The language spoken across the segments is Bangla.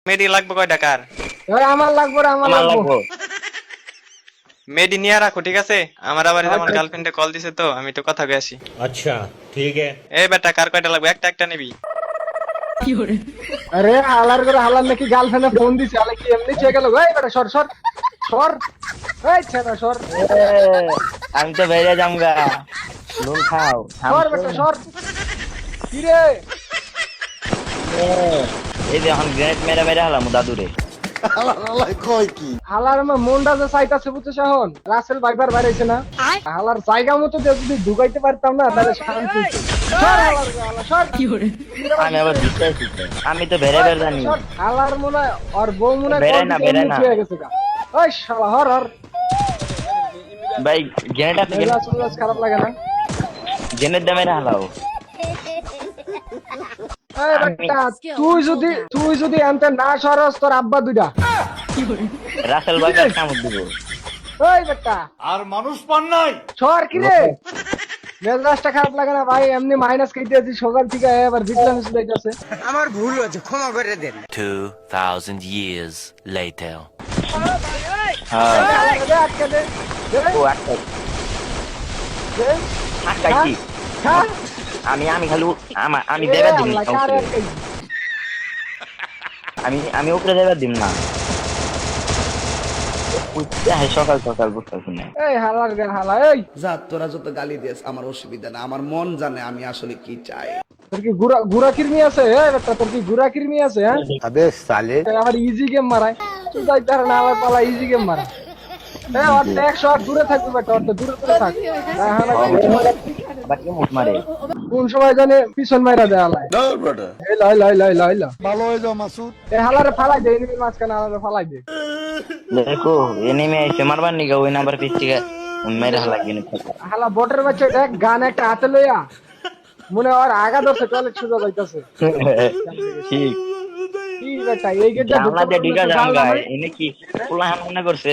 মেডি লাগবে কয় টাকার? ওই আমার লাগবে রে, আমার লাগবে। মেডি নিয়ে রাখো, ঠিক আছে? আমার আবার আমার গার্লফ্রেন্ডে কল দিছে, তো আমি তো কথা কয়ে আসি। अच्छा ठीक है। এই বেটা, কার কয়টা লাগবে? একটা একটা নিবি। আরে হালার করে হালার নাকি গার্লফ্রেন্ডে ফোন দিছে, আলে কি এমনি চেয়ে গেল? এই বেটা সর সর সর, এই ছেড়া সর আমি তো বেরিয়ে যামগা নুন খাও সর বেটা সর। কি রে? এই যে এখন গ্রেনেড মেরে মেরে হলাম দাদুরে। হালার আমার মনটা যে চাইতাছে বুঝছিস, এখন রাসেল বাইবার বাইরেছে না, হালার জায়গা মতো যদি ঢুকাইতে পারতাম না তাহলে শান্তি হতো। সর হালার করে, হালা সর। আমি আবার দিতে আমি তো বেড়ে বেড়ে জানি। সর, হালার মনে হয় ওর বউ মনে হয় বেড়ে না, বেড়ে না। হয়ে গেছে গা। ওই শালা হর হর। ভাই গ্রেনেড আপনি মেজাজ মেজাজ খারাপ লাগে না? গ্রেনেড দে মেরে হালাও। এই বেটা, তুই যদি আনতে না সরস তোর আব্বা দুইটা। রাসেল ভাই কামড় দিব। ওই বেটা আর মানুষ পান নাই। সর, কি রে? মেজাজটা খারাপ লাগে না ভাই? এমনি মাইনাস কেটে আছি সকাল থেকে, এবার বিটলাম যাইতেছে। 2000 years later. হ্যাঁ আটকে দে, দে, ও আচ্ছা দে। আটকাইছি। খা। আমি খালি আমি এ দেবার দিম আল্লাহ, না কারে উপরে। আটকাইছি? আমি উপরে দেবার দিম না। সকাল সকাল বুঝতেছি না। এই হালার গান হালা, এই যা তোরা যত গালি দিস আমার অসুবিধা না, আমার মন জানে আমি আসলে কি চাই। তোর কি গুড়া কিরমি আছে? এই বেটা, তোর কি গুড়া কিরমি আছে? হ্যাঁ, আবে সালে আবার ইজি গেম মারায়। তুই যাই তার না, আবার পালা ইজি গেম মারায়। এই ওর তো 100 আর দূরে থাকবে বেটা, ওর তো দূরে দূরে থাক। বাকি মুখ মারে। কোন সময় জানে পিছন মাইরা দেয় হালায়। এই লাই লাই লাই লাই লাই। ভালো হয়ে যাও মাসুদ। এই হালারে ফালাই দে, এনিমির মাঝখানে হালারে ফালাই দে। দেখো এনিমে এসে মারবার নিগা ওই নাম্বার পিস থেকে মেরে হালা কিনে। হালা বটের বাচ্চা দেখ, গান একটা হাতে লইয়া মনে হয় আগা ধরছে, টয়লেট সোজা যাইতাছে। ঠিক কি বেটা, এই গেটটা জানলা দিয়ে ঢুকা জানগা এনে কি পোলা মনে করছে।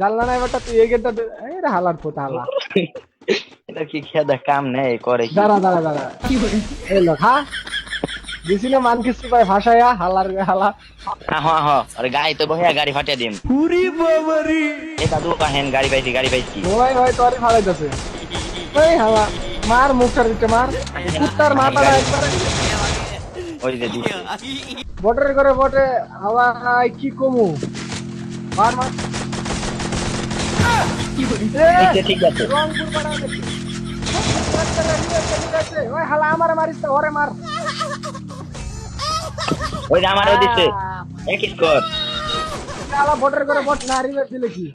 জানলা নাই বেটা, তুই এই গেটটা এই রে হালার ফোটা হালা। এটা কি খেদা কাম নেই করে কি? দাঁড়া দাঁড়া দাঁড়া, এই লোক হা দিছি না মান কিছু ভাই ভাষায়া হালার হালা। হ্যাঁ হ্যাঁ আরে গাড়ি তো বহিয়া গাড়ি ফাটিয়ে দিম। পুরি বাবারি এ দাদু কাহেন গাড়ি পাইছি। ওই হয় তোরই ফালাইতাছে। ওই হালা মার, মুখটার দিতে মার, কুত্তার মাথাটা একবার। ওই যে দিছে বটের করে বটে হালা, কি কমু মার মার। ঠিক আছে। রংপুর পাড়া দেখি। ওই হালা আমারে মারিস না, ওরে মার। ওই যে আমারও দিছে এক স্কোর। হালা বটের করে বট না রিভার দিলে কি?